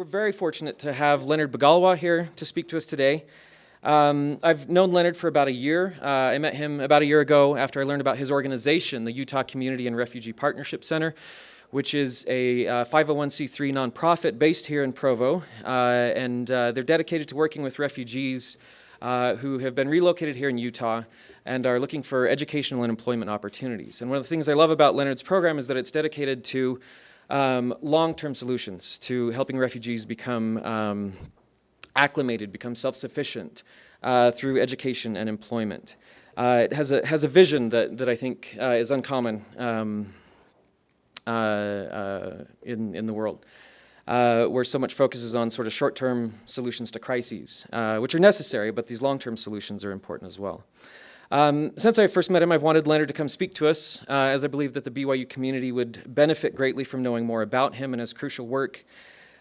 We're very fortunate to have Leonard Bagalwa here to speak to us today. I've known Leonard for about a year. I met him about a year ago after I learned about his organization, the Utah Community and Refugee Partnership Center, which is a 501c3 nonprofit based here in Provo, and they're dedicated to working with refugees who have been relocated here in Utah and are looking for educational and employment opportunities. And one of the things I love about Leonard's program is that it's dedicated to long-term solutions to helping refugees become acclimated, become self-sufficient through education and employment. It has a vision that I think is uncommon in the world, where so much focuses on sort of short-term solutions to crises, which are necessary, but these long-term solutions are important as well. Since I first met him, I've wanted Leonard to come speak to us, as I believe that the BYU community would benefit greatly from knowing more about him and his crucial work.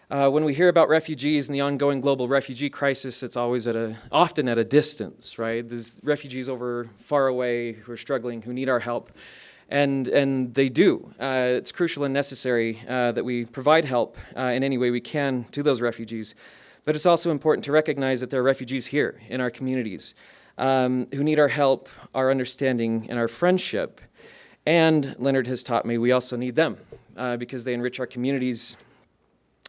When we hear about refugees and the ongoing global refugee crisis, it's always often at a distance, right? There's refugees far away who are struggling, who need our help, and they do. It's crucial and necessary that we provide help in any way we can to those refugees, but it's also important to recognize that there are refugees here in our communities who need our help, our understanding, and our friendship. And Leonard has taught me we also need them because they enrich our communities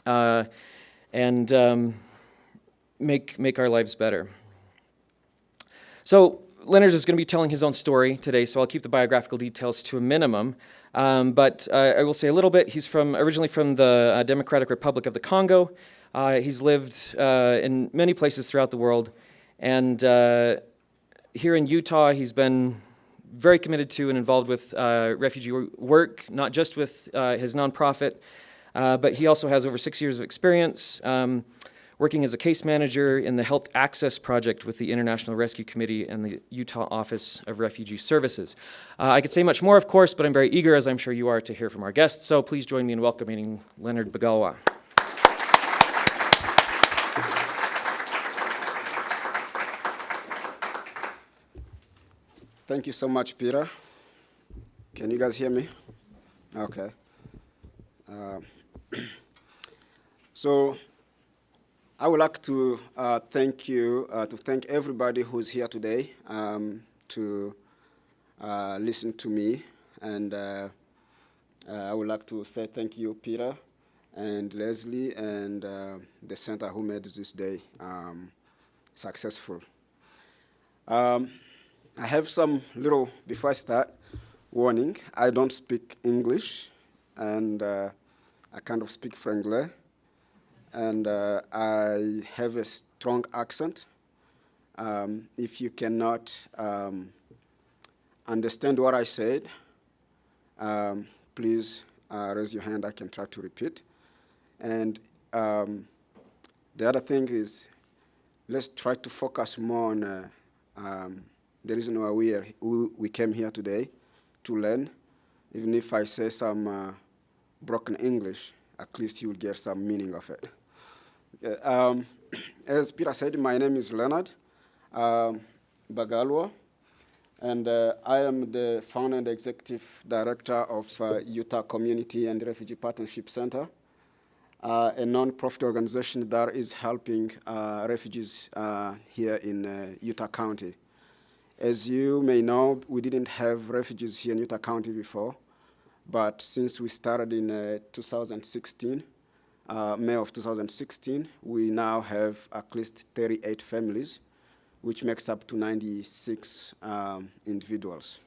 and make our lives better. So Leonard is going to be telling his own story today, so I'll keep the biographical details to a minimum. But I will say a little bit. He's originally from the Democratic Republic of the Congo. He's lived in many places throughout the world, and here in Utah, he's been very committed to and involved with refugee work, not just with his nonprofit, but he also has over 6 years of experience working as a case manager in the Health Access Project with the International Rescue Committee and the Utah Office of Refugee Services. I could say much more, of course, but I'm very eager, as I'm sure you are, to hear from our guests, so please join me in welcoming Leonard Bagalwa. Thank you so much, Peter. Can you guys hear me? Okay. So I would like to thank everybody who's here today to listen to me. And I would like to say thank you, Peter and Leslie and the center who made this day successful. I have some little, before I start, warning. I don't speak English, and I kind of speak Franglais, and I have a strong accent. If you cannot understand what I said, please raise your hand. I can try to repeat. And the other thing is, let's try to focus more on the reason why we came here today, to learn. Even if I say some broken English, at least you will get some meaning of it. Okay. As Peter said, my name is Leonard Bagalwa, and I am the founder and executive director of Utah Community and Refugee Partnership Center, a non-profit organization that is helping refugees here in Utah County. As you may know, we didn't have refugees here in Utah County before, but since we started in 2016, May of 2016, we now have at least 38 families, which makes up to 96 individuals.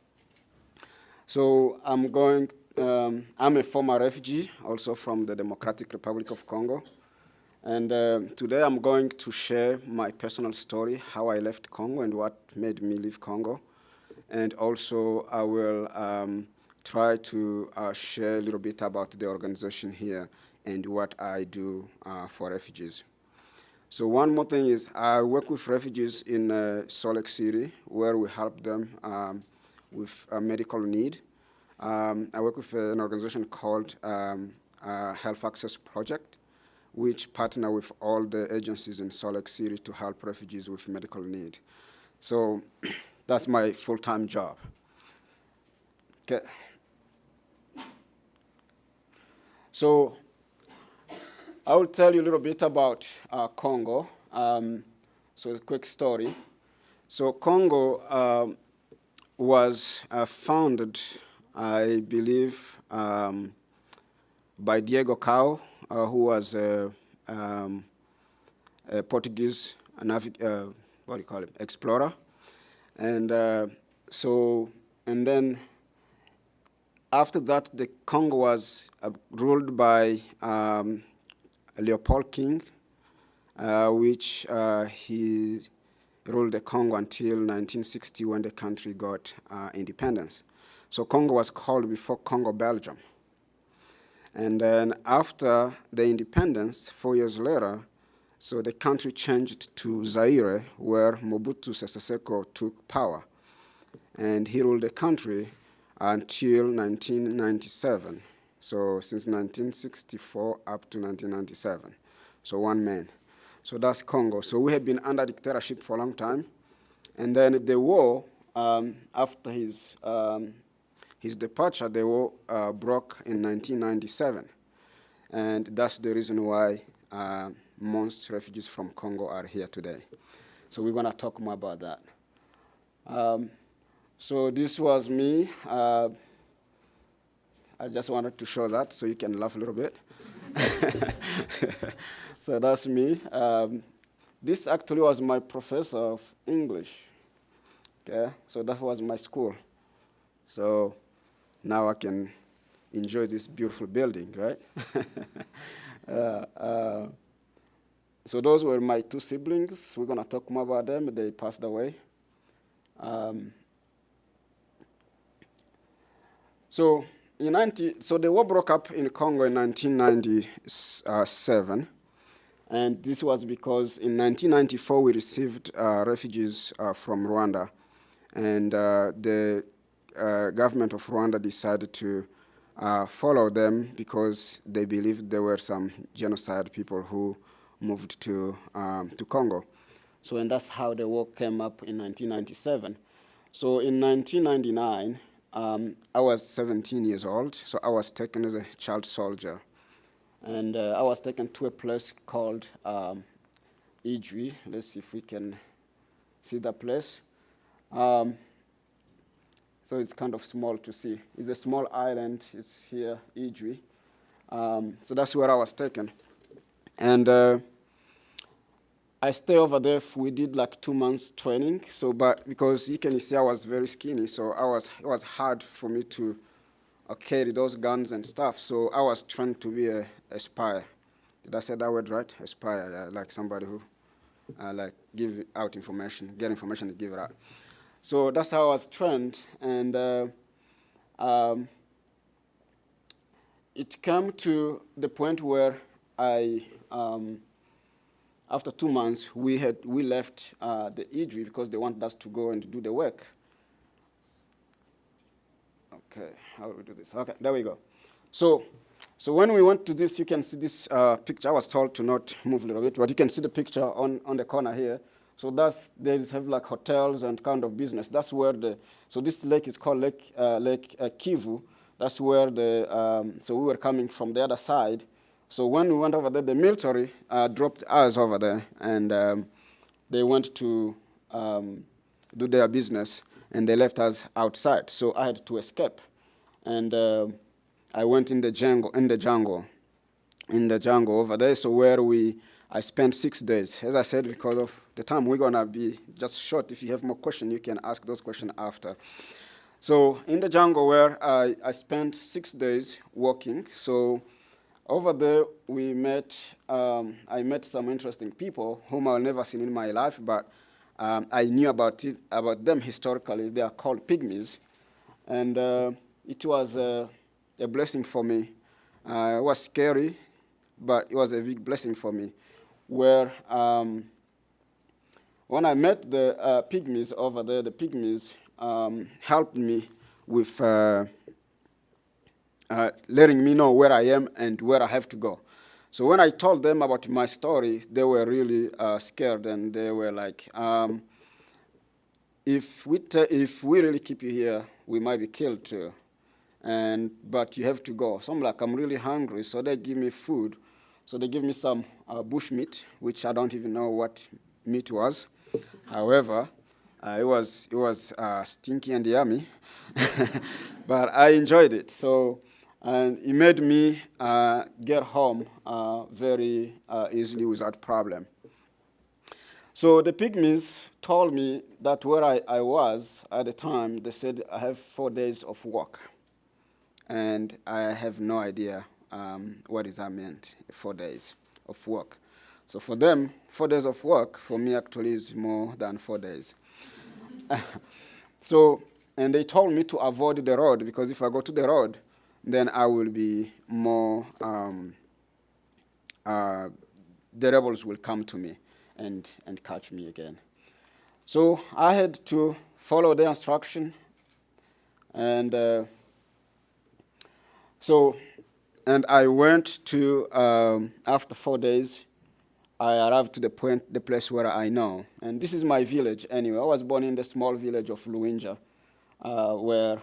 So I'm a former refugee, also from the Democratic Republic of Congo. And today I'm going to share my personal story, how I left Congo and what made me leave Congo. And also I will try to share a little bit about the organization here and what I do for refugees. So one more thing is I work with refugees in Salt Lake City, where we help them with a medical need. I work with an organization called Health Access Project, which partner with all the agencies in Salt Lake City to help refugees with medical need. So that's my full-time job. Okay. So I will tell you a little bit about Congo. So a quick story. So Congo was founded, I believe, by Diego Cao, who was a Portuguese explorer. And and then after that, the Congo was ruled by Leopold King, which he ruled the Congo until 1960 when the country got independence. So Congo was called before Congo Belgium. And then after the independence, 4 years later, so the country changed to Zaire, where Mobutu Sese Seko took power. And he ruled the country until 1997. So since 1964 up to 1997. So one man. So that's Congo. So we have been under dictatorship for a long time. And then the war, after his departure, the war broke in 1997. And that's the reason why most refugees from Congo are here today. So we're going to talk more about that. So this was me. I just wanted to show that so you can laugh a little bit. So that's me. This actually was my professor of English. Okay, so that was my school. So now I can enjoy this beautiful building, right? So those were my two siblings. We're gonna talk more about them. They passed away. So the war broke up in Congo in 1997, and this was because in 1994 we received refugees from Rwanda, and the government of Rwanda decided to follow them because they believed there were some genocide people who moved to Congo. So and that's how the war came up in 1997. So in 1999. I was 17 years old, so I was taken as a child soldier. And I was taken to a place called Ijwi. Let's see if we can see that place. So it's kind of small to see. It's a small island. It's here, Ijwi. So that's where I was taken. And I stayed over there. We did like 2 months training. So, but because you can see I was very skinny, so it was hard for me to carry those guns and stuff. So I was trained to be a spy. Did I say that word right? A spy, like somebody who like give out information, get information and give it out. So that's how I was trained, and it came to the point where after 2 months, we left the Ijwi because they wanted us to go and do the work. Okay, how do we do this? Okay, there we go. So when we went to this, you can see this picture. I was told to not move a little bit, but you can see the picture on the corner here. So they have like hotels and kind of business. That's where so this lake is called Lake Kivu. That's where so we were coming from the other side. So when we went over there, the military dropped us over there, and they went to do their business, and they left us outside. So I had to escape, and I went in the jungle over there. So where I spent 6 days. As I said, because of the time, we're gonna be just short. If you have more questions, you can ask those questions after. So in the jungle where I spent 6 days walking. So over there, I met some interesting people whom I've never seen in my life, but I knew about them historically. They are called pygmies, and it was a blessing for me. It was scary, but it was a big blessing for me. Where when I met the pygmies over there, the pygmies helped me with letting me know where I am and where I have to go. So when I told them about my story, they were really scared, and they were like, if we really keep you here, we might be killed too. But you have to go. So I'm like, I'm really hungry. So they give me food. So they give me some bush meat, which I don't even know what meat was. However, it was stinky and yummy, but I enjoyed it. So, and it made me get home very easily without problem. So the pygmies told me that where I was at the time, they said I have 4 days of work. And I have no idea what is that meant, 4 days of work. So for them, 4 days of work, for me actually is more than 4 days. So, and they told me to avoid the road, because if I go to the road, then I will be more, the rebels will come to me and catch me again. So I had to follow the instruction, and and I went to, after 4 days, I arrived to the place where I know. And this is my village anyway. I was born in the small village of Luinja, where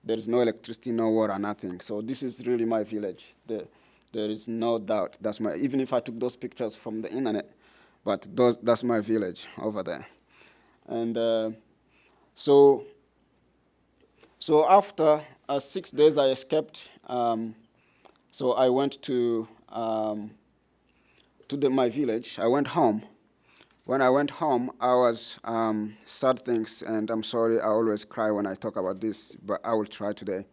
there is no electricity, no water, nothing. So this is really my village. There is no doubt. That's my, even if I took those pictures from the internet, but that's my village over there. And so after 6 days, I escaped. So I went to my village. I went home. When I went home, I was sad things, and I'm sorry, I always cry when I talk about this, but I will try today.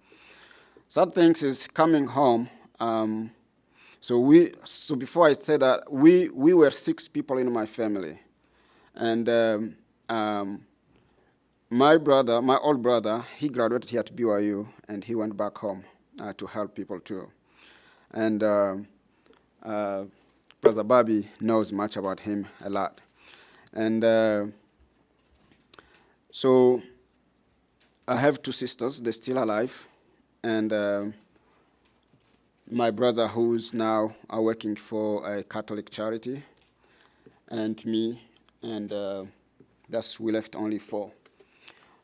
Sad things is coming home. So before I say that, we were 6 people in my family, and my old brother, he graduated here at BYU, and he went back home to help people too. And Brother Bobby knows much about him, a lot. And so I have 2 sisters, they're still alive. And my brother, who's now working for a Catholic charity, and me, and we left only 4.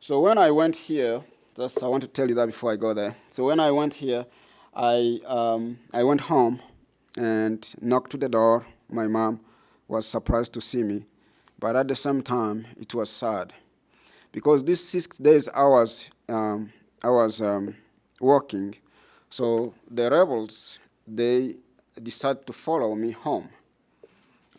So when I went here, I want to tell you that before I go there. So when I went here, I went home and knocked to the door. My mom was surprised to see me, but at the same time, it was sad, because these 6 days I was working. So the rebels, they decided to follow me home.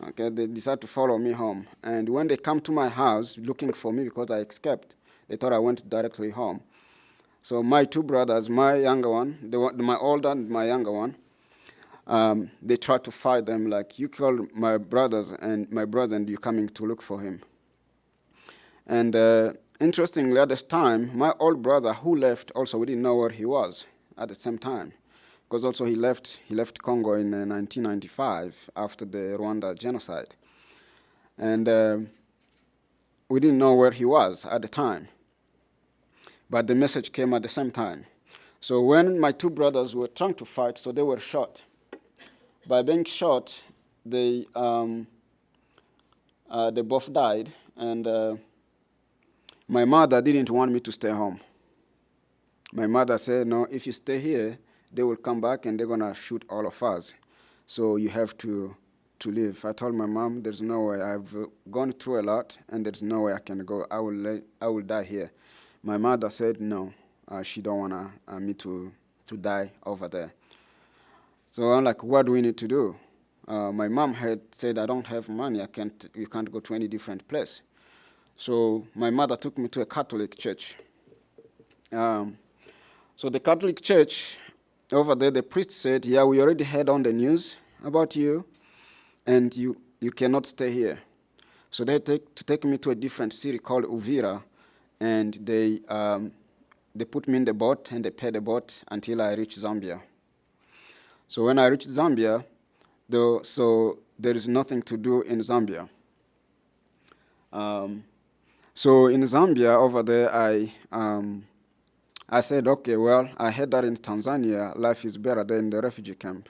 Okay, they decided to follow me home, and when they come to my house looking for me because I escaped, they thought I went directly home. So my 2 brothers, my younger one, my older and my younger one, they tried to fight them, like, you killed my brother and you're coming to look for him. And interestingly, at this time, my old brother who left also, we didn't know where he was at the same time, because also he left Congo in 1995 after the Rwanda genocide. And we didn't know where he was at the time. But the message came at the same time. So when my 2 brothers were trying to fight, so they were shot. By being shot, they both died, and my mother didn't want me to stay home. My mother said, no, if you stay here, they will come back and they're gonna shoot all of us. So you have to leave. I told my mom, there's no way. I've gone through a lot, and there's no way I can go. I will die here. My mother said no, she don't want me to die over there. So I'm like, what do we need to do? My mom had said, I don't have money, you can't go to any different place. So my mother took me to a Catholic church. So the Catholic church, over there, the priest said, yeah, we already heard on the news about you, and you cannot stay here. So they take me to a different city called Uvira, and they put me in the boat, and they paid the boat until I reached Zambia. So when I reached Zambia, so there is nothing to do in Zambia. So in Zambia, over there, I said, okay, well, I heard that in Tanzania, life is better than the refugee camp.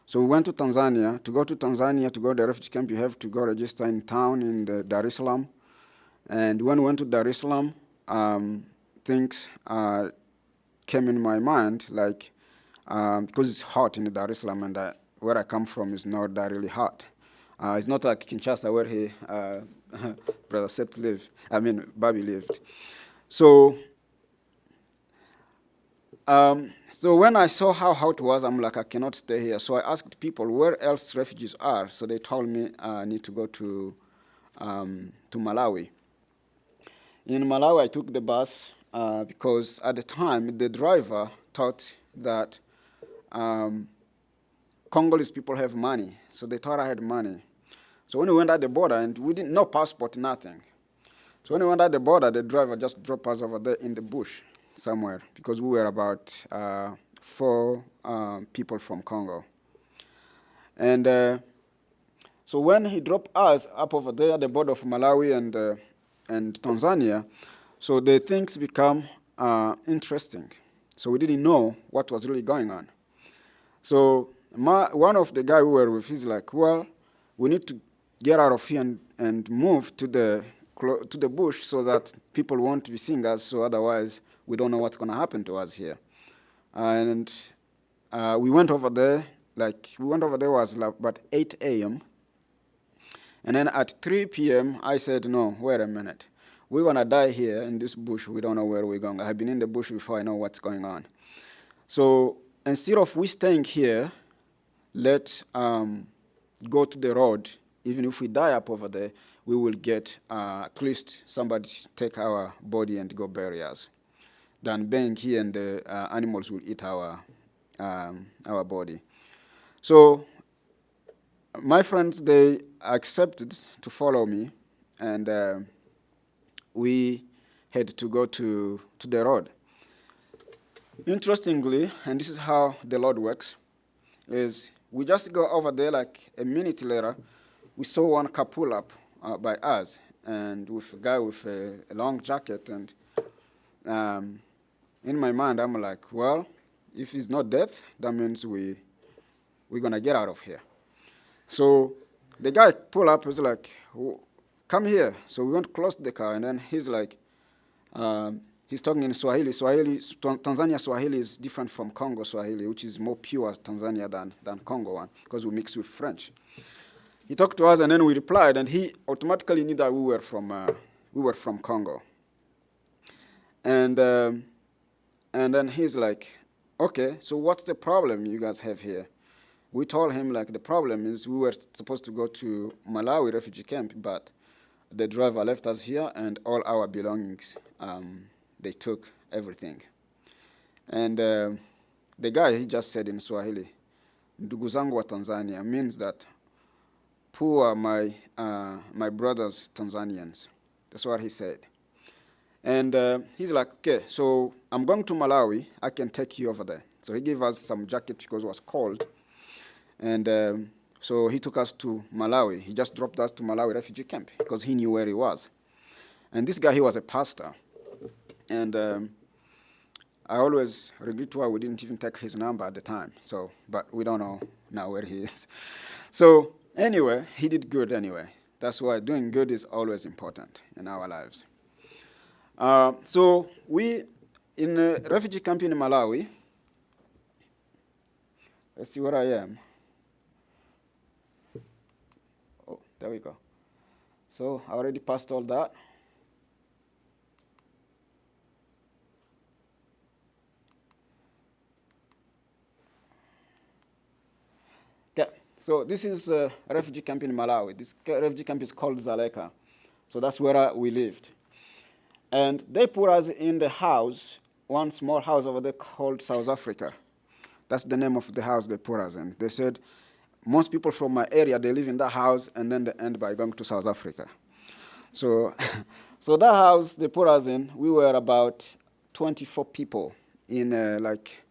So we went to Tanzania. To go to the refugee camp, you have to go register in town in the Dar es Salaam. And when we went to Dar es Salaam, things came in my mind, like, because it's hot in Dar es Salaam, and where I come from is not that really hot. It's not like Kinshasa where he, Brother Seth lived. I mean, Bobby lived. So, so when I saw how hot it was, I'm like, I cannot stay here. So I asked people where else refugees are. So they told me I need to go to Malawi. In Malawi, I took the bus because at the time, the driver thought that Congolese people have money. So they thought I had money. So when we went at the border, and we didn't, no passport, nothing. So when we went at the border, the driver just dropped us over there in the bush somewhere because we were about 4 people from Congo. And so when he dropped us up over there at the border of Malawi and Tanzania, so the things become interesting. So we didn't know what was really going on. So one of the guys we were with, he's like, well, we need to get out of here and move to the bush so that people won't be seeing us, so otherwise we don't know what's going to happen to us here. And we went over there, was like about 8 a.m. And then at 3 p.m., I said, no, wait a minute. We're going to die here in this bush. We don't know where we're going. I have been in the bush before. I know what's going on. So instead of we staying here, let's go to the road. Even if we die up over there, we will get at least somebody take our body and go bury us. Than being here and the animals will eat our body. So my friends, they accepted to follow me, and we had to go to the road. Interestingly, and this is how the Lord works, is we just go over there like a minute later, we saw one car pull up by us, and with a guy with a long jacket, and in my mind, I'm like, well, if it's not death, that means we're going to get out of here. So the guy pulled up, was like, come here. So we went close to the car, and then he's like, he's talking in Swahili. Tanzania Swahili is different from Congo Swahili, which is more pure Tanzania than Congo one, because we mix with French. He talked to us, and then we replied, and he automatically knew that we were from Congo. And then he's like, okay, so what's the problem you guys have here? We told him, like, the problem is we were supposed to go to Malawi refugee camp, but the driver left us here, and all our belongings, they took everything. And the guy, he just said in Swahili, ndugu zangu wa Tanzania, means that poor my brothers Tanzanians. That's what he said. And he's like, okay, so I'm going to Malawi. I can take you over there. So he gave us some jacket because it was cold. And so he took us to Malawi. He just dropped us to Malawi refugee camp because he knew where he was. And this guy, he was a pastor. And I always regret why we didn't even take his number at the time. So, but we don't know now where he is. So anyway, he did good anyway. That's why doing good is always important in our lives. So we, in a refugee camp in Malawi, let's see where I am. Oh, there we go. So I already passed all that. Okay, so this is a refugee camp in Malawi. This refugee camp is called Zaleka. So that's where we lived. And they put us in the house, one small house over there called South Africa. That's the name of the house they put us in. They said, most people from my area, they live in that house, and then they end by going to South Africa. So, so that house they put us in, we were about 24 people in like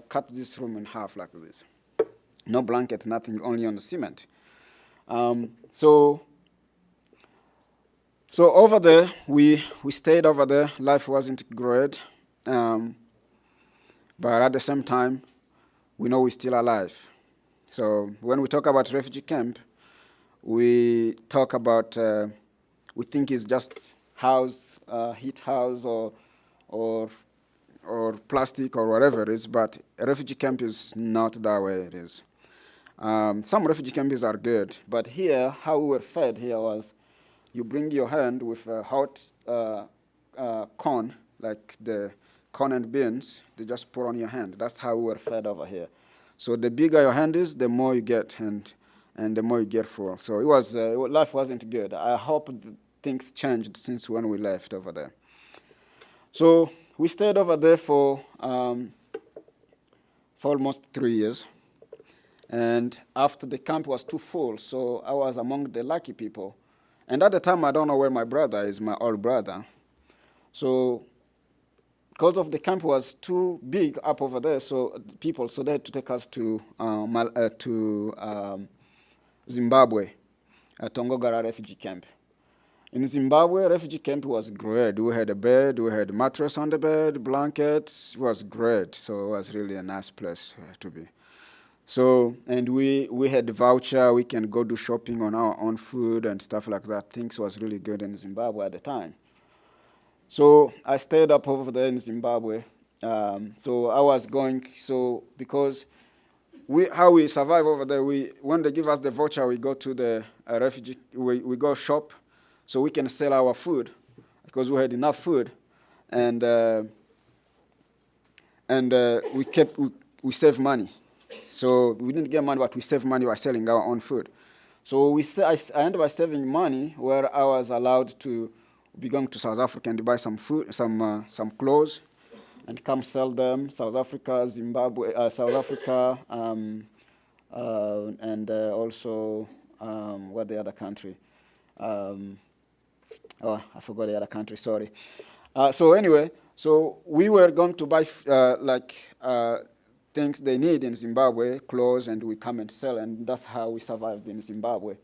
cut this room in half like this. No blanket, nothing, only on the cement. So over there, we stayed over there. Life wasn't great. But at the same time, we know we're still alive. So when we talk about refugee camp, we talk about, we think it's just house, heat house or plastic or whatever it is, but a refugee camp is not that way it is. Some refugee camps are good, but here, how we were fed here was, you bring your hand with a hot corn, like the corn and beans, they just pour on your hand. That's how we were fed over here. So the bigger your hand is, the more you get, and the more you get full. So it was, life wasn't good. I hope things changed since when we left over there. So we stayed over there for almost 3 years. And after the camp was too full, so I was among the lucky people. And at the time, I don't know where my brother is, my old brother. So because of the camp was too big up over there, so people, so they had to take us to Zimbabwe, Tongogara refugee camp. In Zimbabwe, refugee camp was great. We had a bed, we had a mattress on the bed, blankets. It was great. So it was really a nice place to be. So, and we had a voucher. We can go do shopping on our own food and stuff like that. Things was really good in Zimbabwe at the time. So I stayed up over there in Zimbabwe. So I was going, so because how we survive over there, when they give us the voucher, we go to the refugee, we go shop so we can sell our food because we had enough food. And we save money. So we didn't get money, but we saved money by selling our own food. So I ended up saving money where I was allowed to be going to South Africa and buy some food, some clothes, and come sell them. South Africa, Zimbabwe, South Africa, and also what the other country? Oh, I forgot the other country. Sorry. So anyway, so we were going to buy things they need in Zimbabwe, clothes, and we come and sell, and that's how we survived in Zimbabwe.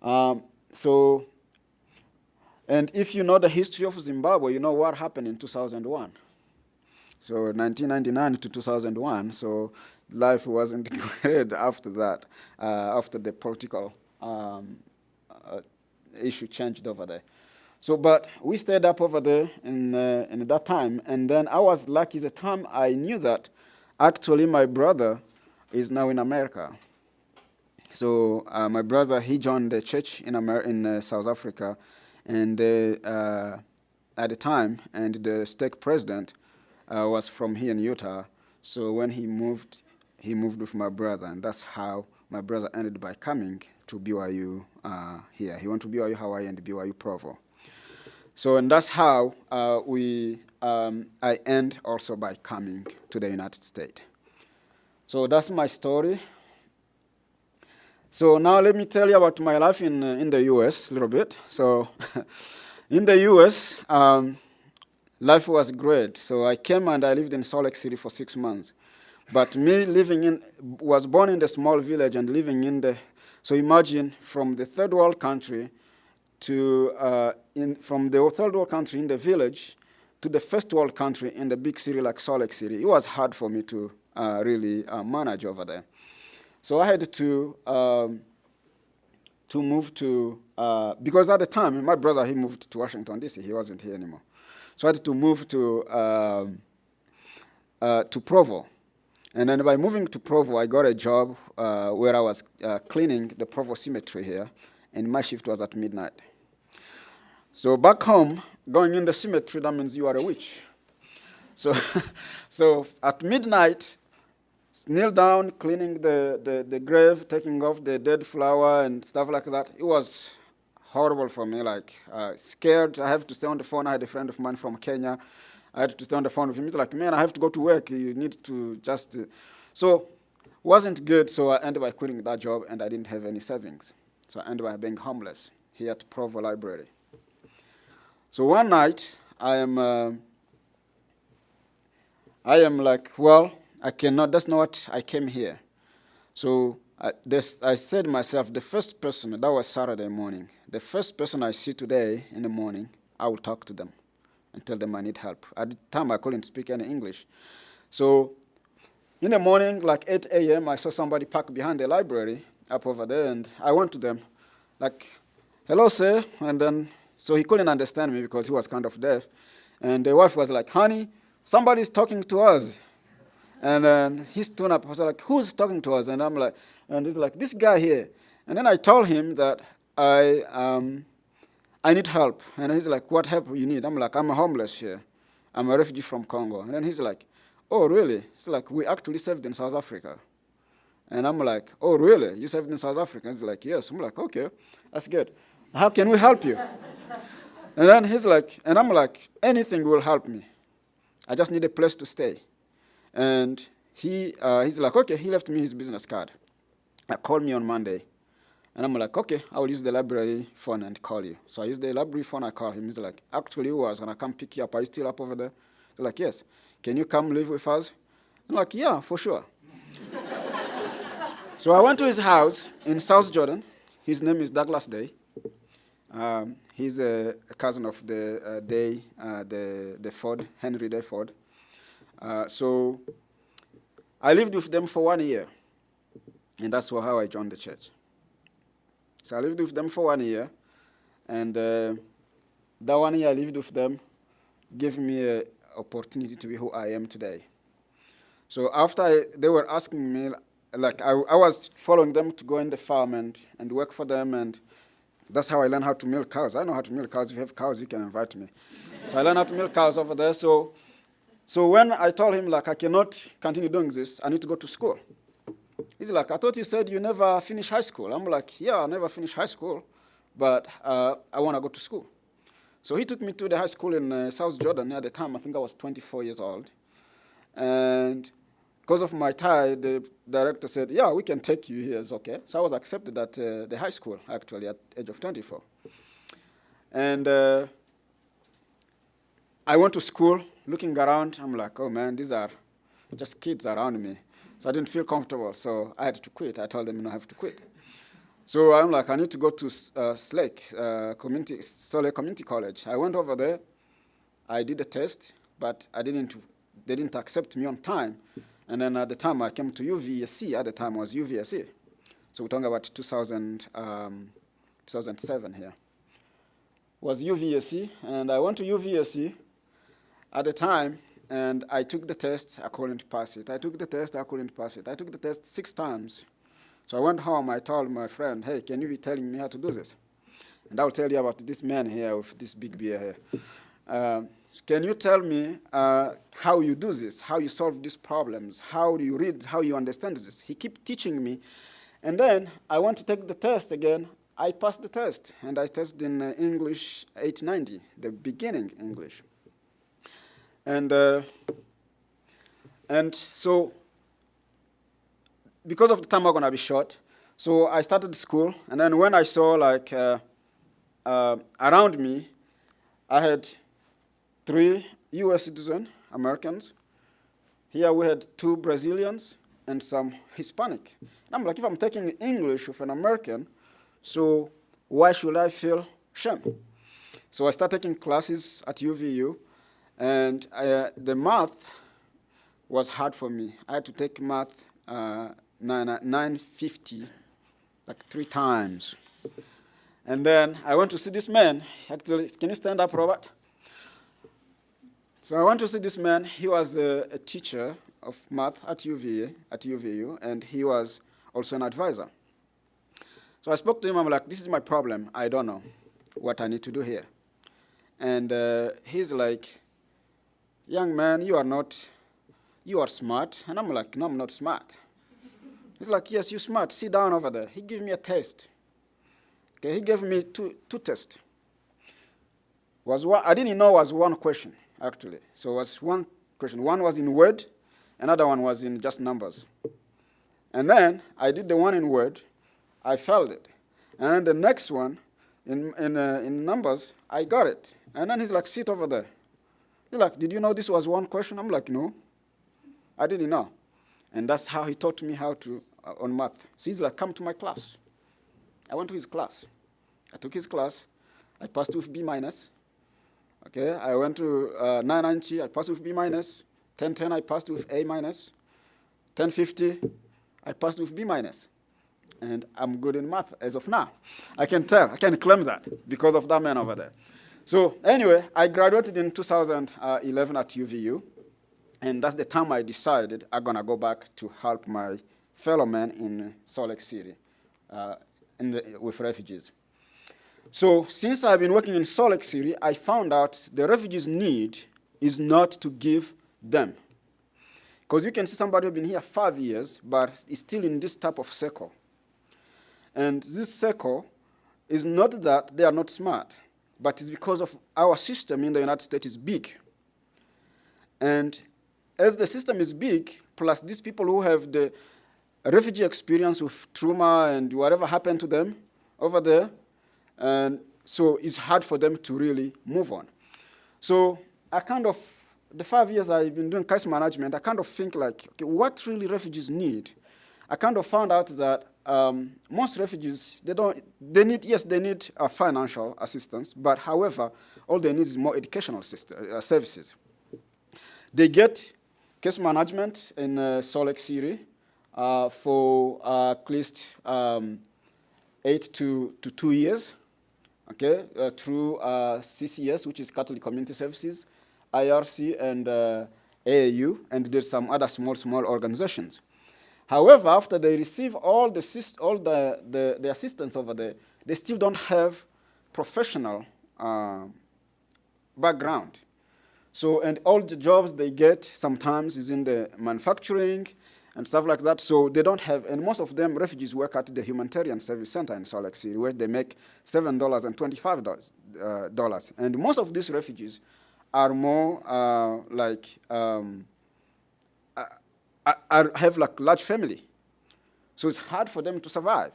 And if you know the history of Zimbabwe, you know what happened in 2001. So 1999 to 2001, so life wasn't great after that, after the political issue changed over there. So, but we stayed up over there in that time, and then I was lucky the time I knew that actually my brother is now in America. So my brother, he joined the church in South Africa, and at the time, and the stake president was from here in Utah. So when he moved with my brother, and that's how my brother ended by coming to BYU here. He went to BYU Hawaii and BYU Provo. So, and that's how I end also by coming to the United States. So that's my story. So now let me tell you about my life in the U.S. a little bit. So in the U.S., life was great. So I came and I lived in Salt Lake City for 6 months. But me was born in the small village and living in the, so imagine from the third world country from the third world country in the village to the first world country in the big city like Salt Lake City. It was hard for me to really manage over there. So I had to move to, because at the time, my brother, he moved to Washington, D.C. He wasn't here anymore. So I had to move to Provo. And then by moving to Provo, I got a job where I was cleaning the Provo cemetery here, and my shift was at midnight. So back home, going in the cemetery, that means you are a witch. So, so at midnight, kneel down, cleaning the grave, taking off the dead flower and stuff like that. It was horrible for me, like scared. I have to stay on the phone. I had a friend of mine from Kenya. I had to stay on the phone with him. He's like, man, I have to go to work. You need to just... So it wasn't good, so I ended by quitting that job, and I didn't have any savings. So I ended by being homeless here at Provo Library. So one night, I am like, well, I cannot, that's not what I came here. So I said to myself, the first person, that was Saturday morning, the first person I see today in the morning, I will talk to them and tell them I need help. At the time, I couldn't speak any English. So in the morning, like 8 a.m., I saw somebody parked behind the library up over there, and I went to them, like, hello, sir, and then, so he couldn't understand me because he was kind of deaf, and the wife was like, honey, somebody's talking to us. And then he stood up. I was like, who's talking to us? And I'm like, and he's like, this guy here. And then I told him that I need help. And he's like, what help you need? I'm like, I'm homeless here. I'm a refugee from Congo. And then he's like, oh, really? It's like, we actually served in South Africa. And I'm like, oh, really? You served in South Africa? He's like, yes. I'm like, okay, that's good. How can we help you? And then he's like, and I'm like, anything will help me. I just need a place to stay. And he's like, okay, he left me his business card. Called me on Monday. And I'm like, okay, I will use the library phone and call you. So I used the library phone, I called him. He's like, actually, I was going to come pick you up. Are you still up over there? He's like, yes. Can you come live with us? I'm like, yeah, for sure. So I went to his house in South Jordan. His name is Douglas Day. He's a cousin of the Day, the Ford, Henry Day Ford. So I lived with them for 1 year. And that's how I joined the church. So I lived with them for 1 year. And that 1 year I lived with them gave me an opportunity to be who I am today. So after they were asking me, like I was following them to go in the farm and work for them, and that's how I learned how to milk cows. I know how to milk cows. If you have cows, you can invite me. So I learned how to milk cows over there. So when I told him, like, I cannot continue doing this, I need to go to school. He's like, I thought you said you never finished high school. I'm like, yeah, I never finished high school, but I want to go to school. So he took me to the high school in South Jordan. At the time, I think I was 24 years old. And because of my tie, the director said, yeah, we can take you here. It's okay. So I was accepted at the high school, actually, at the age of 24. And I went to school, looking around. I'm like, oh, man, these are just kids around me. So I didn't feel comfortable, so I had to quit. I told them, I have to quit. So I'm like, I need to go to Solé Community College. I went over there. I did a test, but they didn't accept me on time. And then at the time, I came to UVSC. At the time, it was UVSC. So we're talking about 2007 here. It was UVSC, and I went to UVSC at the time, and I took the test. I couldn't pass it. I took the test. I couldn't pass it. I took the test 6 times. So I went home. I told my friend, hey, can you be telling me how to do this? And I'll tell you about this man here with this big beard here. Can you tell me how you do this, how you solve these problems, how do you read, how you understand this? He kept teaching me. And then I went to take the test again. I passed the test, and I tested in English 890, the beginning English. And so because of the time I'm going to be short, so I started school. And then when I saw, like, around me, I had 3 U.S. citizen Americans. Here we had 2 Brazilians and some Hispanic. And I'm like, if I'm taking English with an American, so why should I feel shame? So I started taking classes at UVU, and the math was hard for me. I had to take math 950, like 3 times. And then I went to see this man. Actually, can you stand up, Robert? So I went to see this man. He was a teacher of math at UVU, and he was also an advisor. So I spoke to him. I'm like, this is my problem. I don't know what I need to do here. And he's like, young man, you are smart. And I'm like, no, I'm not smart. He's like, yes, you're smart. Sit down over there. He gave me a test. Okay, he gave me two tests. I didn't know it was one question, actually. So it was one question. One was in Word, another one was in just numbers. And then I did the one in Word. I failed it. And then the next one, in numbers, I got it. And then he's like, sit over there. He's like, did you know this was one question? I'm like, no, I didn't know. And that's how he taught me how to, on math. So he's like, come to my class. I went to his class. I took his class. I passed with B minus. Okay, I went to 990. I passed with B minus. 1010, I passed with A minus. 1050, I passed with B minus. And I'm good in math as of now. I can tell. I can claim that because of that man over there. So anyway, I graduated in 2011 at UVU. And that's the time I decided I'm gonna go back to help my fellow men in Salt Lake City with refugees. So since I've been working in Salt Lake City, I found out the refugees' need is not to give them. Because you can see somebody who's been here 5 years, but is still in this type of circle. And this circle is not that they are not smart, but it's because of our system in the United States is big. And as the system is big, plus these people who have the refugee experience with trauma and whatever happened to them over there, and so it's hard for them to really move on. So I kind of, the 5 years I've been doing crisis management, I kind of think like, okay, what really refugees need? I kind of found out that most refugees, they need financial assistance, but however, all they need is more educational services. They get case management in Salt Lake City for at least 8 to 2 years, okay, through CCS, which is Catholic Community Services, IRC, and AAU, and there's some other small organizations. However, after they receive all the assistance over there, they still don't have professional background. So, and all the jobs they get sometimes is in the manufacturing and stuff like that. So they don't have, and most of them refugees work at the Humanitarian Service Center in Salt Lake City, where they make $7.25. And most of these refugees are more have like large family. So it's hard for them to survive.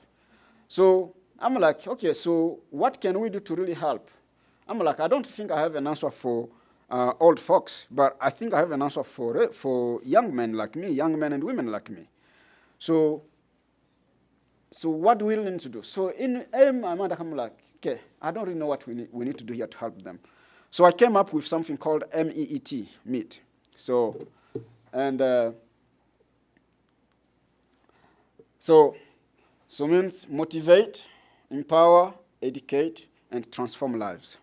So I'm like, okay, so what can we do to really help? I'm like, I don't think I have an answer for old folks, but I think I have an answer for young men like me, young men and women like me. So what do we need to do? So in my mind, I'm like, okay, I don't really know what we need to do here to help them. So I came up with something called MEET, MEET. So, and so means motivate, empower, educate, and transform lives.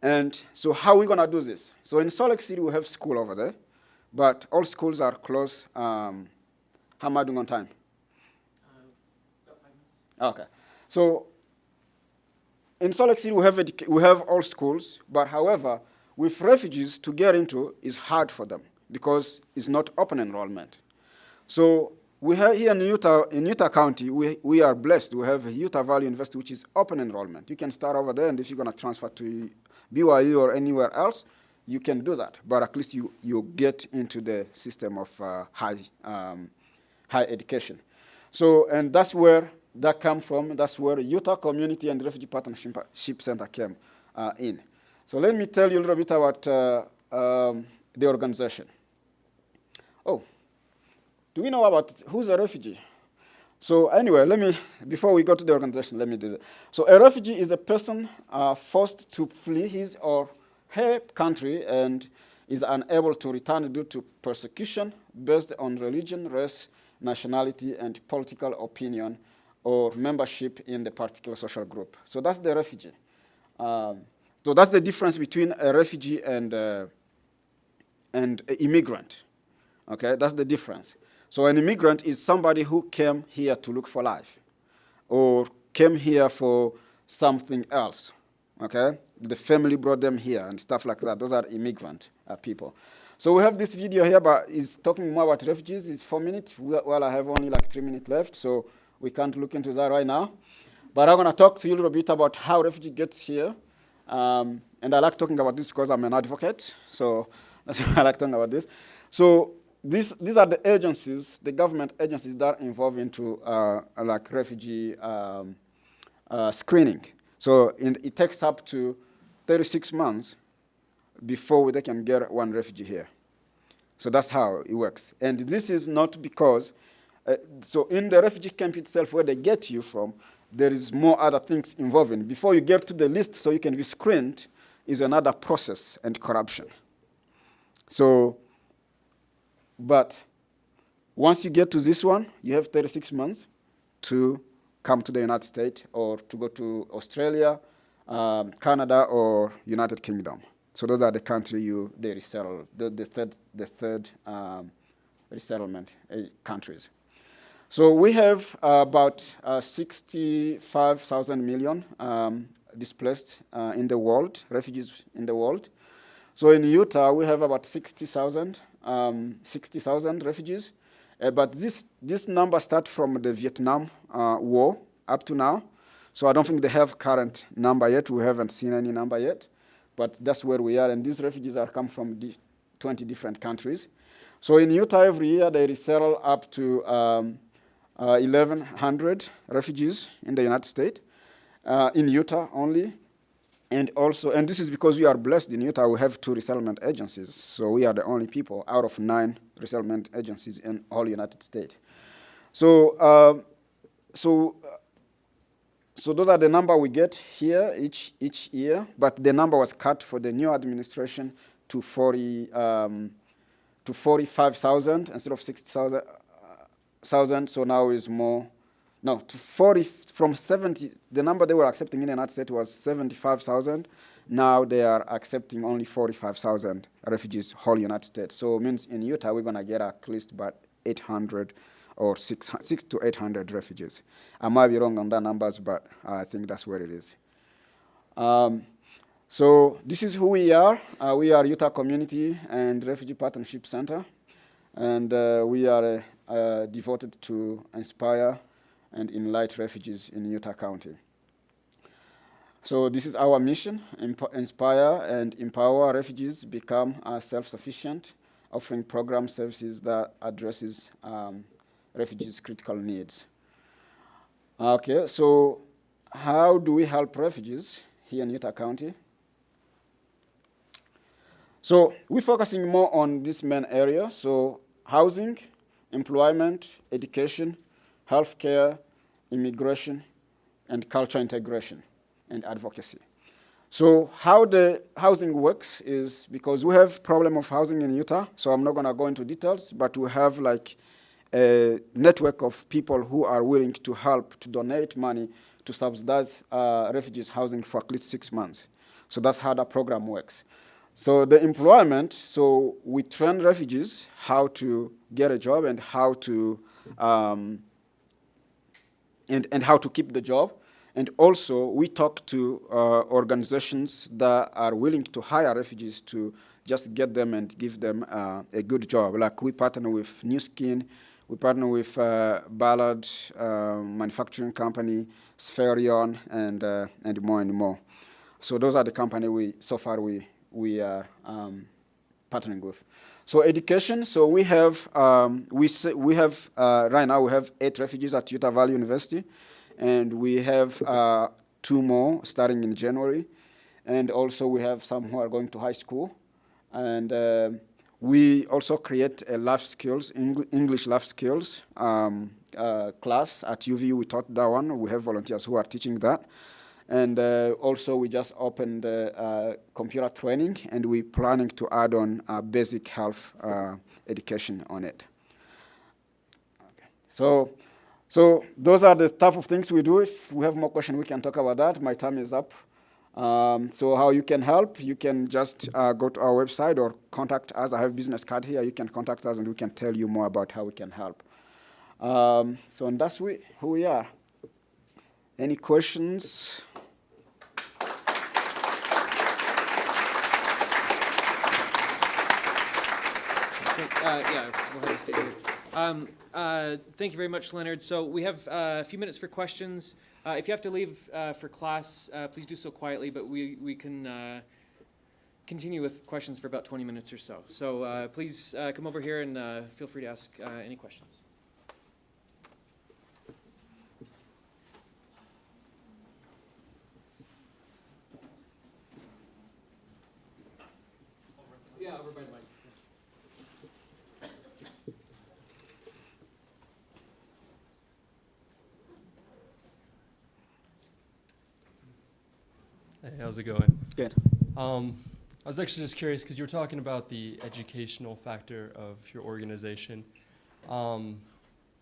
And so how are we going to do this? So in Salt Lake City, we have school over there, but all schools are closed. How am I doing on time? About 5 minutes. Okay. So in Salt Lake City, we have all schools, but however, with refugees to get into is hard for them because it's not open enrollment. So we have here in Utah County, we are blessed. We have Utah Valley University, which is open enrollment. You can start over there, and if you're going to transfer to BYU or anywhere else, you can do that. But at least you get into the system of high education. So, and that's where that comes from. That's where Utah Community and Refugee Partnership Center came in. So let me tell you a little bit about the organization. Oh, do we know about who's a refugee? So anyway, before we go to the organization, let me do that. So a refugee is a person forced to flee his or her country and is unable to return due to persecution based on religion, race, nationality, and political opinion or membership in the particular social group. So that's the refugee. So that's the difference between a refugee and an immigrant. Okay, that's the difference. So an immigrant is somebody who came here to look for life or came here for something else, okay? The family brought them here and stuff like that. Those are immigrant people. So we have this video here, but it's talking more about refugees. It's 4 minutes. Well, I have only like 3 minutes left, so we can't look into that right now. But I'm going to talk to you a little bit about how refugee gets here. And I like talking about this because I'm an advocate, so that's why I like talking about this. So these are the agencies, the government agencies that are involved into like refugee screening. So it takes up to 36 months before they can get one refugee here. So that's how it works. And this is not because, so in the refugee camp itself where they get you from, there is more other things involving. Before you get to the list so you can be screened is another process and corruption. So, but once you get to this one, you have 36 months to come to the United States or to go to Australia, Canada, or United Kingdom. So those are the country they resettle, the third resettlement countries. So we have about 65,000 million displaced in the world, refugees in the world. So in Utah, we have about 60,000 refugees. But this number starts from the Vietnam War up to now. So I don't think they have current number yet. We haven't seen any number yet. But that's where we are. And these refugees are come from 20 different countries. So in Utah, every year, they resettle up to 1,100 refugees in the United States, in Utah only. And this is because we are blessed in Utah, we have 2 resettlement agencies. So we are the only people out of 9 resettlement agencies in all United States. So those are the number we get here each year, but the number was cut for the new administration to 45,000 instead of 60,000. So now is more, no, to 40 from 70. The number they were accepting in the United States was 75,000. Now they are accepting only 45,000 refugees whole United States. So it means in Utah we're gonna get at least about 800 or 600 to 800 refugees. I might be wrong on that numbers, but I think that's where it is. So this is who we are. We are Utah Community and Refugee Partnership Center, and we are devoted to inspire and enlighten refugees in Utah County. So this is our mission: inspire and empower refugees become self-sufficient, offering program services that addresses refugees' critical needs. Okay, so how do we help refugees here in Utah County? So we're focusing more on this main area, so housing, employment, education, healthcare, immigration, and cultural integration and advocacy. So how the housing works is because we have problem of housing in Utah, so I'm not gonna go into details, but we have like a network of people who are willing to help, to donate money to subsidize refugees housing for at least 6 months. So that's how the program works. So the employment, so we train refugees how to get a job and how to and how to keep the job. And also we talk to organizations that are willing to hire refugees to just get them and give them a good job. Like we partner with New Skin, we partner with Ballard Manufacturing Company, Spherion, and more and more. So those are the company we are partnering with. So education. So we have right now we have 8 refugees at Utah Valley University, and we have 2 more starting in January, and also we have some who are going to high school, and we also create a life skills English life skills class at UVU. We taught that one. We have volunteers who are teaching that. And also we just opened computer training, and we're planning to add on basic health education on it. Okay. So those are the type of things we do. If we have more questions, we can talk about that. My time is up. So how you can help, you can just go to our website or contact us. I have business card here. You can contact us and we can tell you more about how we can help. So and that's who we are. Any questions? Yeah, we'll have to stay here. Thank you very much, Leonard. So we have a few minutes for questions. If you have to leave for class, please do so quietly, but we can continue with questions for about 20 minutes or so. So please come over here and feel free to ask any questions. Yeah, over by the mic. Hey, how's it going? Good. I was actually just curious because you were talking about the educational factor of your organization. I'm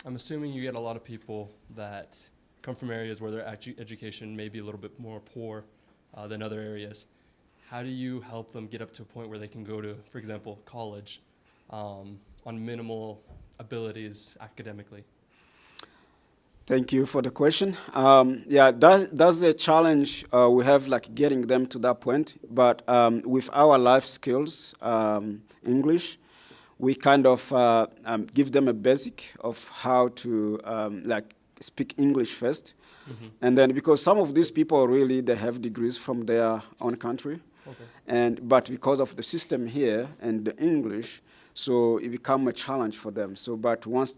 assuming you get a lot of people that come from areas where their education may be a little bit more poor than other areas. how do you help them get up to a point where they can go to, for example, college on minimal abilities academically? Thank you for the question. Yeah, that's a challenge we have, like getting them to that point. But with our life skills, English, we kind of give them a basic of how to like speak English first. And then because some of these people really, they have degrees from their own country. But because of the system here and the English, so it become a challenge for them. So, but once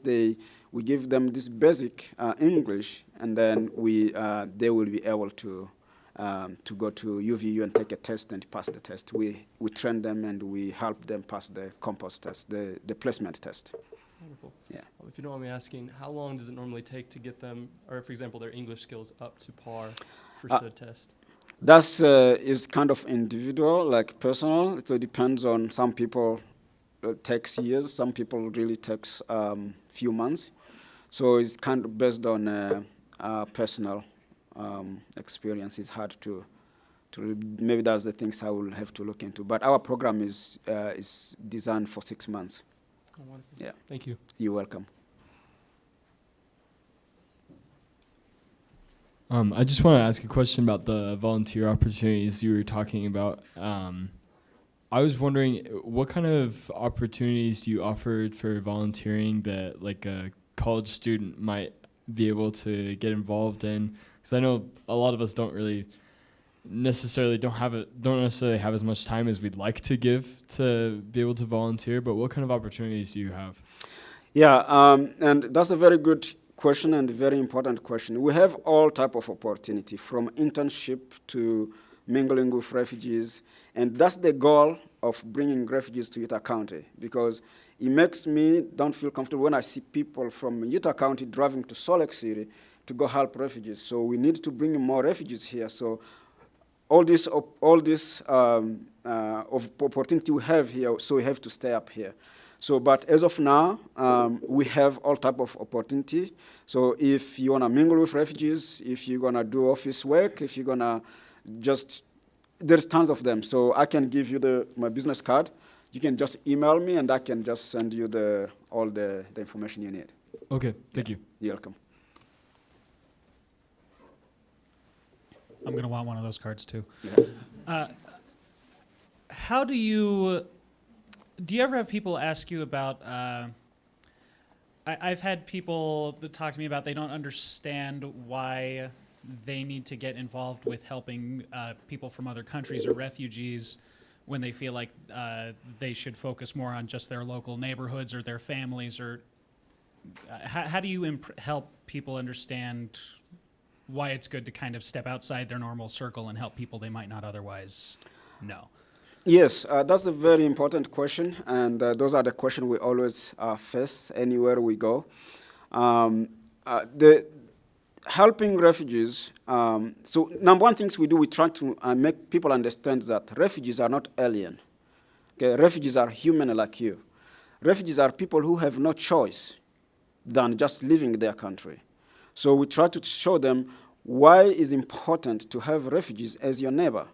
we give them this basic English, and then they will be able to go to UVU and take a test and pass the test. We train them and we help them pass the compose test, the placement test. Wonderful. Yeah. If you don't mind me asking, how long does it normally take to get them, or for example, their English skills up to par for said test? That's is kind of individual, like personal. So it depends on some people. Takes years. Some people really takes few months. So it's kind of based on personal experience. It's hard to maybe that's the things I will have to look into. But our program is designed for 6 months. Oh, wonderful. Yeah. Thank you. You're welcome. I just want to ask a question about the volunteer opportunities you were talking about. I was wondering, what kind of opportunities do you offer for volunteering that like a college student might be able to get involved in? Because I know a lot of us don't necessarily have as much time as we'd like to give to be able to volunteer. But what kind of opportunities do you have? Yeah, and that's a very good question and very important question. We have all type of opportunity, from internship to mingling with refugees, and that's the goal of bringing refugees to Utah County, because it makes me don't feel comfortable when I see people from Utah County driving to Salt Lake City to go help refugees. So we need to bring more refugees here. So all this of opportunity we have here, so we have to stay up here. So, but as of now, we have all type of opportunity. So if you wanna mingle with refugees, if you're gonna do office work, if you're gonna there's tons of them. So I can give you my business card. You can just email me and I can just send you all the information you need. Okay, thank you. You're welcome. I'm going to want one of those cards too. Yeah. How do you ever have people ask you about, I've had people that talk to me about they don't understand why they need to get involved with helping people from other countries or refugees when they feel like they should focus more on just their local neighborhoods or their families, or how do you help people understand why it's good to kind of step outside their normal circle and help people they might not otherwise know? Yes, that's a very important question, and those are the questions we always face anywhere we go. Helping refugees, so number one things we do, we try to make people understand that refugees are not alien. Okay, refugees are human like you. Refugees are people who have no choice than just leaving their country. So we try to show them why it's important to have refugees as your neighbor.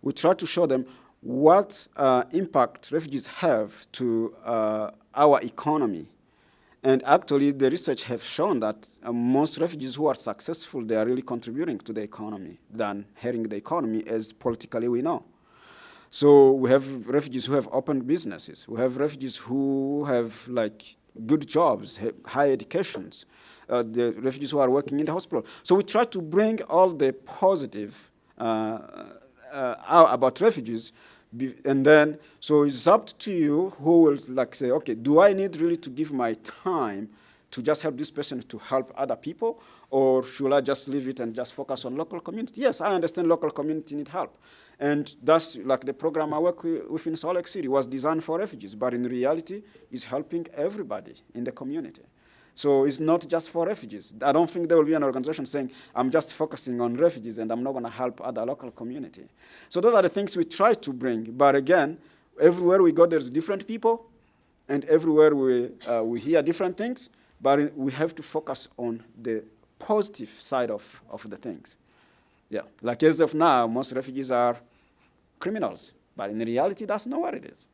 We try to show them what impact refugees have to our economy. And actually, the research have shown that most refugees who are successful, they are really contributing to the economy than hurting the economy, as politically we know. So we have refugees who have opened businesses. We have refugees who have like good jobs, high educations. The refugees who are working in the hospital. So we try to bring all the positive about refugees. And then, so it's up to you who will like say, okay, do I need really to give my time to just help this person to help other people? Or should I just leave it and just focus on local community? Yes, I understand local community need help. And that's like the program I work with in Salt Lake City was designed for refugees, but in reality, it's helping everybody in the community. So it's not just for refugees. I don't think there will be an organization saying, I'm just focusing on refugees and I'm not going to help other local community. So those are the things we try to bring. But again, everywhere we go, there's different people, and everywhere we hear different things, but we have to focus on the positive side of the things. Yeah, like as of now, most refugees are criminals. But in reality, that's not what it is.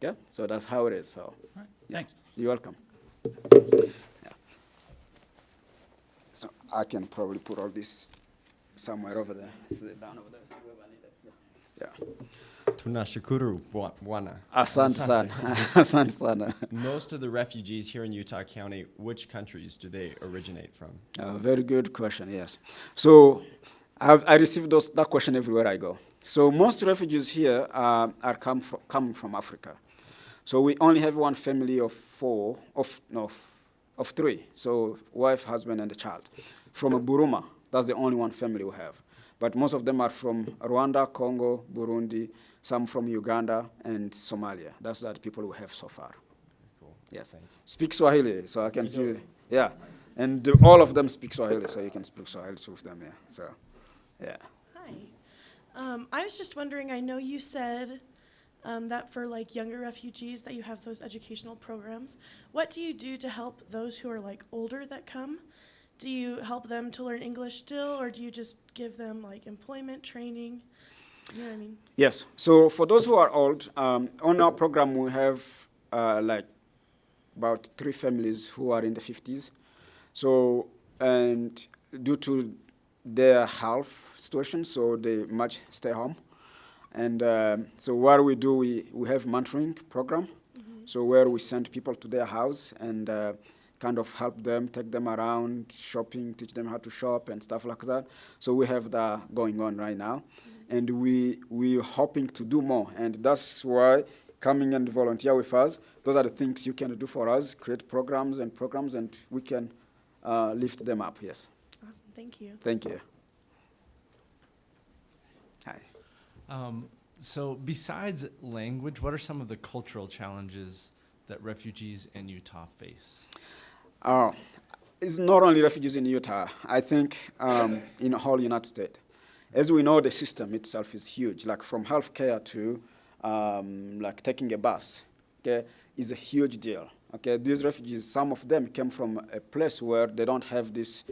Okay? So that's how it is. So, All right, thanks. you're welcome. Yeah. So I can probably put all this somewhere over there. Sit down over there. Whoever need it. Yeah. Tunashukuru Bwana. Asante sana. Asante sana. Most of the refugees here in Utah County, which countries do they originate from? Very good question, yes. So I receive that question everywhere I go. So most refugees here are coming from Africa. So we only have one family of three. So wife, husband, and a child. From Buruma, that's the only one family we have. But most of them are from Rwanda, Congo, Burundi, some from Uganda, and Somalia. That's the people we have so far. Cool. Yes. Thank you. Speak Swahili, so I can see. Yeah. And all of them speak Swahili, so you can speak Swahili with them, yeah. So, yeah. Hi. I was just wondering, I know you said that for like younger refugees that you have those educational programs. What do you do to help those who are like older that come? Do you help them to learn English still, or do you just give them like employment training? You know what I mean? Yes. So for those who are old, on our program we have like about 3 families who are in the 50s. So, and due to their health situation, so they much stay home. And so what we do, we have mentoring program. So where we send people to their house and kind of help them, take them around, shopping, teach them how to shop and stuff like that. So we have that going on right now. And we're hoping to do more. And that's why coming and volunteer with us, those are the things you can do for us, create programs, and we can lift them up, yes. Awesome, thank you. Thank you. Hi. So besides language, what are some of the cultural challenges that refugees in Utah face? It's not only refugees in Utah. I think in the whole United States. As we know, the system itself is huge. Like from healthcare to like taking a bus, okay, is a huge deal. Okay, these refugees, some of them came from a place where they don't have this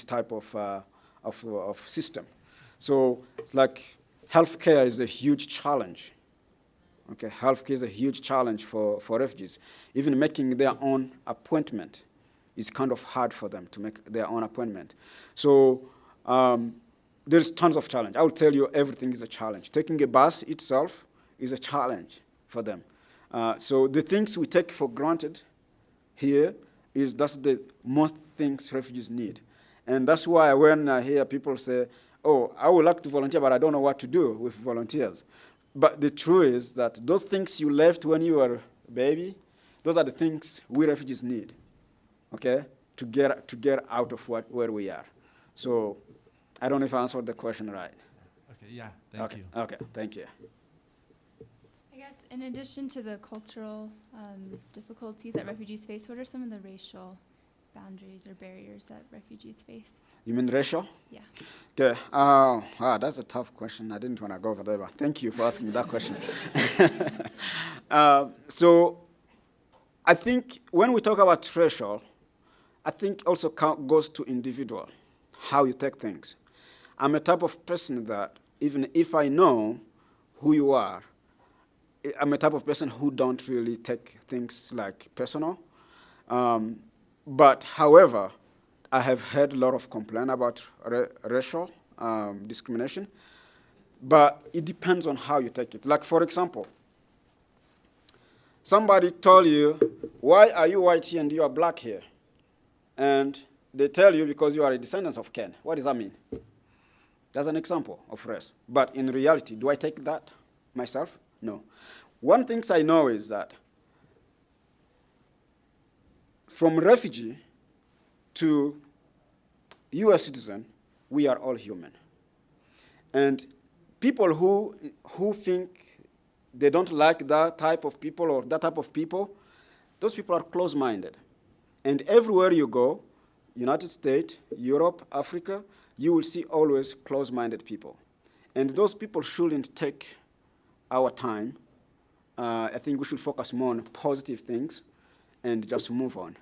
type of system. So it's like healthcare is a huge challenge. Okay, healthcare is a huge challenge for refugees. Even making their own appointment is kind of hard for them to make their own appointment. So there's tons of challenge. I will tell you, everything is a challenge. Taking a bus itself is a challenge for them. So the things we take for granted here that's the most things refugees need. And that's why when I hear people say, oh, I would like to volunteer, but I don't know what to do with volunteers. But the truth is that those things you left when you were a baby, those are the things we refugees need, okay, to get out of where we are. So I don't know if I answered the question right. Okay, yeah, thank you. Okay, thank you. I guess in addition to the cultural difficulties that refugees face, what are some of the racial boundaries or barriers that refugees face? You mean racial? Yeah. Okay. That's a tough question. I didn't want to go over there, but thank you for asking me that question. So I think when we talk about racial, I think also goes to individual, how you take things. I'm a type of person that even if I know who you are, I'm a type of person who don't really take things like personal. But however, I have heard a lot of complaint about racial discrimination, but it depends on how you take it. Like, for example, somebody told you, why are you white here and you are black here? And they tell you because you are a descendant of Ken. What does that mean? That's an example of race. But in reality, do I take that myself? No. One thing I know is that from refugee to U.S. citizen, we are all human. And people who think they don't like that type of people or that type of people, those people are close-minded. And everywhere you go, United States, Europe, Africa, you will see always close-minded people. And those people shouldn't take our time. I think we should focus more on positive things and just move on.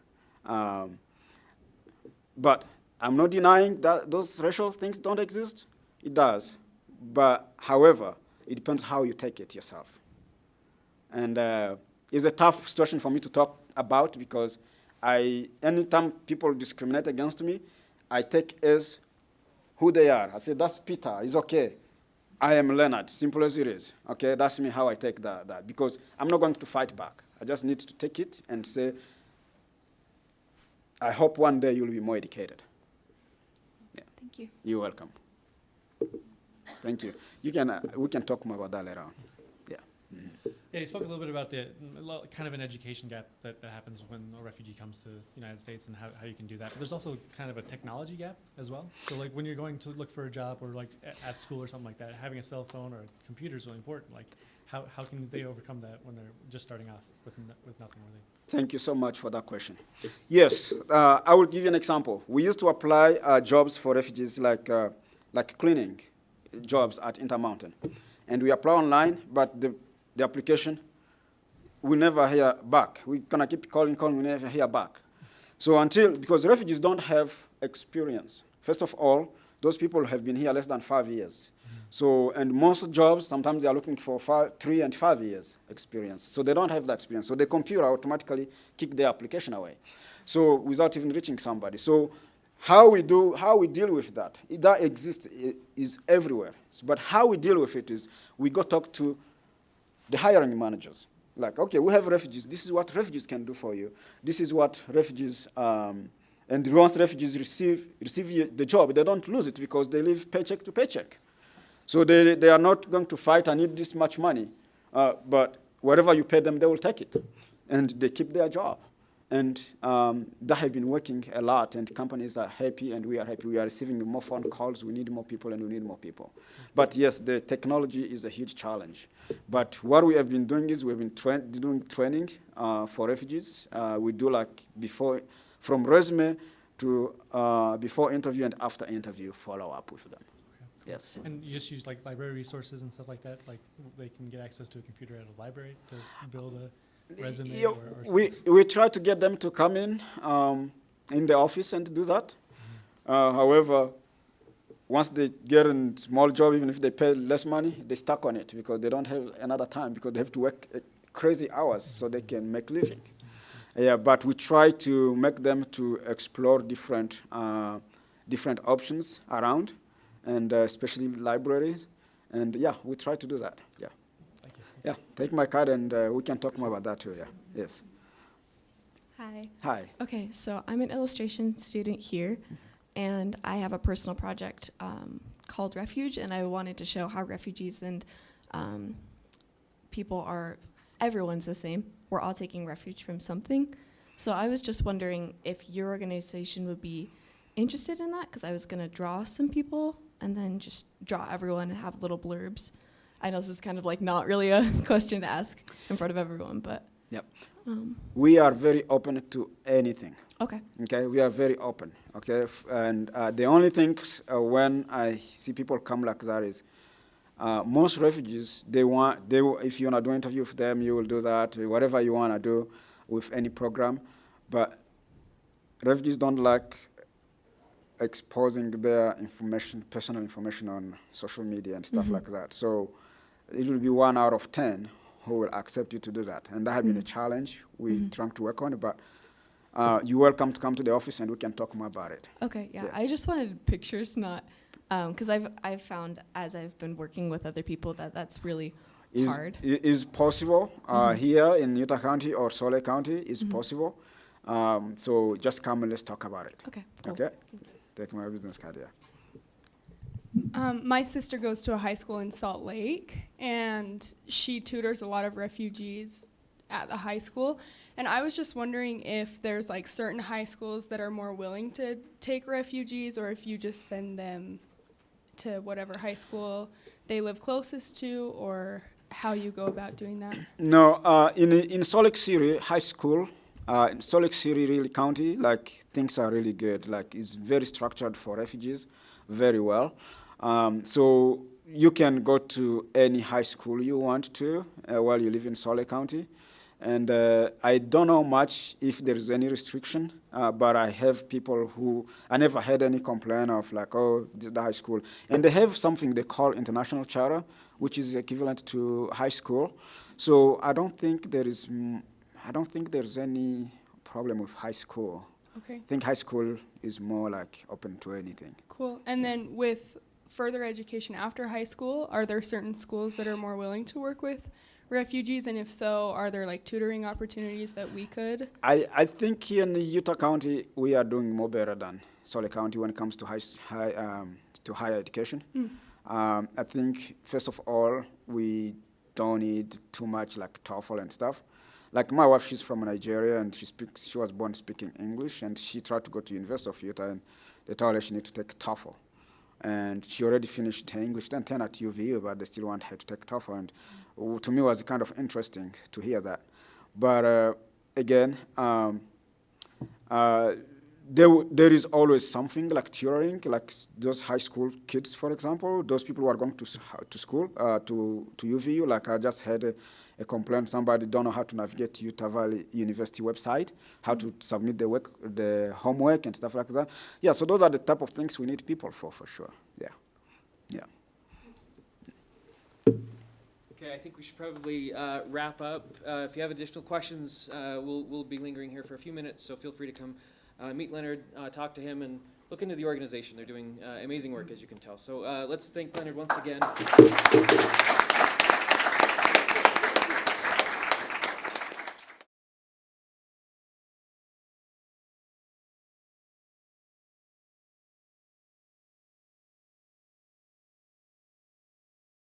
But I'm not denying that those racial things don't exist. It does. But however, It depends how you take it yourself. And it's a tough situation for me to talk about because anytime people discriminate against me, I take as who they are. I say, that's Peter, it's okay. I am Leonard, simple as it is. Okay, that's me how I take that because I'm not going to fight back. I just need to take it and say, I hope one day you'll be more educated. Yeah. Thank you. You're welcome. Thank you. We can talk more about that later on. Yeah. Mm-hmm. Yeah, you spoke a little bit about the kind of an education gap that happens when a refugee comes to the United States and how you can do that. But there's also kind of a technology gap as well. So like when you're going to look for a job or like at school or something like that, having a cell phone or a computer is really important. Like how can they overcome that when they're just starting off with nothing really? Thank you so much for that question. Yes, I will give you an example. We used to apply jobs for refugees like cleaning jobs at Intermountain. And we apply online, but the application, we never hear back. We're gonna keep calling, we never hear back. So because refugees don't have experience. First of all, those people have been here less than 5 years. So, and most jobs, sometimes they are looking for 3 and 5 years experience. So they don't have that experience. So the computer automatically kick their application away. So without even reaching somebody. So how we deal with that? That exists, is everywhere. But how we deal with it is we go talk to the hiring managers. Like, okay, we have refugees. This is what refugees can do for you. This is what refugees, and once refugees receive the job, they don't lose it because they live paycheck to paycheck. So they are not going to fight, I need this much money. But whatever you pay them, they will take it. And they keep their job. And that have been working a lot, and companies are happy, and we are happy. We are receiving more phone calls. We need more people, and we need more people. But yes, the technology is a huge challenge. But what we have been doing is we've been doing training for refugees. We do like from resume to before interview and after interview follow-up with them. Okay. Yes. And you just use like library resources and stuff like that? Like they can get access to a computer at a library to build a resume? Yeah, we try to get them to come in the office and do that. However, once they get a small job, even if they pay less money, they stuck on it because they don't have another time because they have to work crazy hours so they can make living. Yeah, but we try to make them to explore different options around, and especially libraries. And yeah, we try to do that. Yeah. Yeah, take my card and we can talk more about that too, yeah. Yes. Hi. Hi. Okay, so I'm an illustration student here, and I have a personal project called Refuge, and I wanted to show how refugees and everyone's the same. We're all taking refuge from something. So I was just wondering if your organization would be interested in that, because I was gonna draw some people and then just draw everyone and have little blurbs. I know this is kind of like not really a question to ask in front of everyone, but. Yep. We are very open to anything. Okay. Okay, we are very open. Okay, and the only thing when I see people come like that is most refugees, if you wanna do an interview with them, you will do that, whatever you wanna do with any program, but refugees don't like exposing their personal information on social media and stuff like that. So it will be 1 out of 10 who will accept you to do that. And that has been a challenge we're trying to work on, but you're welcome to come to the office and we can talk more about it. Okay, yeah. Yes. I just wanted pictures, not, because I've found as I've been working with other people that's really hard. Is possible here in Utah County or Sole County is possible. So just come and let's talk about it. Okay, cool. Okay? Take my business card, yeah. My sister goes to a high school in Salt Lake, and she tutors a lot of refugees at the high school. And I was just wondering if there's like certain high schools that are more willing to take refugees, or if you just send them to whatever high school they live closest to, or how you go about doing that. No, in Salt Lake City High School, in Salt Lake City really county, like things are really good. Like it's very structured for refugees, very well. So you can go to any high school you want to while you live in Salt Lake County, And I don't know much if there's any restriction, but I have people who, I never had any complaint of like, oh, the high school. And they have something they call international charter, which is equivalent to high school. So I don't think there's any problem with high school. Okay. I think high school is more like open to anything. Cool. And then with further education after high school, are there certain schools that are more willing to work with refugees? And if so, are there like tutoring opportunities that we could? I think here in Utah County, we are doing more better than Salt Lake County when it comes to higher education. I think, first of all, we don't need too much like TOEFL and stuff. Like my wife, she's from Nigeria, and she was born speaking English, and she tried to go to University of Utah, and they told her she need to take TOEFL. And she already finished her English 10 at UVU, but they still want her to take TOEFL. And to me, it was kind of interesting to hear that. But again, there is always something like tutoring, like those high school kids, for example, those people who are going to school, to UVU. Like I just had a complaint, somebody don't know how to navigate Utah Valley University website, how to submit the homework and stuff like that. Yeah, so those are the type of things we need people for sure. Yeah, yeah. Okay, I think we should probably wrap up. If you have additional questions, we'll be lingering here for a few minutes, so feel free to come meet Leonard, talk to him, and look into the organization. They're doing amazing work, as you can tell. So let's thank Leonard once again.